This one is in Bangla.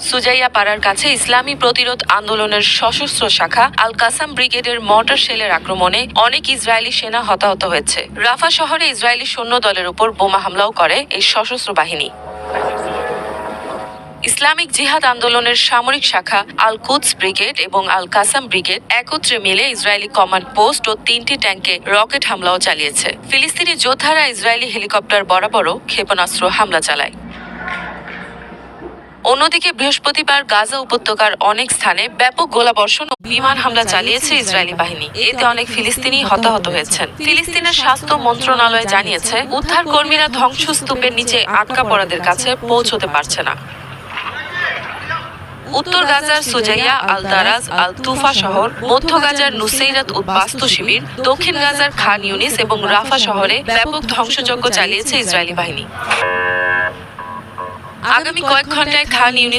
সুজাইয়া পাড়ার কাছে ইসলামী প্রতিরোধ আন্দোলনের সশস্ত্র শাখা আল কাসাম ব্রিগেডের মর্টার শেলের আক্রমণে অনেক ইসরায়েলি সেনা হতাহত হয়েছে। রাফা শহরে ইসরায়েলি সৈন্য দলের উপর বোমা হামলাও করে এই সশস্ত্র বাহিনী। ইসলামিক জিহাদ আন্দোলনের সামরিক শাখা আল কুদস ব্রিগেড এবং আল কাসাম ব্রিগেড একত্রে মিলে ইসরায়েলি কমান্ড পোস্ট ও 3টি ট্যাঙ্কে রকেট হামলাও চালিয়েছে। ফিলিস্তিনি যোদ্ধারা ইসরায়েলি হেলিকপ্টার বরাবরও ক্ষেপণাস্ত্র হামলা চালায়। অন্যদিকে বৃহস্পতিবার গাজা উপত্যকার অনেক স্থানে ব্যাপক গোলাবর্ষণ ও বিমান হামলা চালিয়েছে ইসরায়েলি বাহিনী। এতে অনেক ফিলিস্তিনি হতাহত হয়েছেন। ফিলিস্তিনের স্বাস্থ্য মন্ত্রণালয় জানিয়েছে, উদ্ধার কর্মীরা ধ্বংসস্তূপের নিচে আটকা পড়াদের কাছে পৌঁছতে পারছে না। উত্তর গাজার সুজাইয়া, আল দারাজ, আল তুফা শহর, মধ্য গাজার নুসেইরাত বাস্তু শিবির, দক্ষিণ গাজার খান ইউনিস এবং রাফা শহরে ব্যাপক ধ্বংসযজ্ঞ চালিয়েছে ইসরায়েলি বাহিনী। আগামী কয়েক ঘন্টায় খান ইউনিস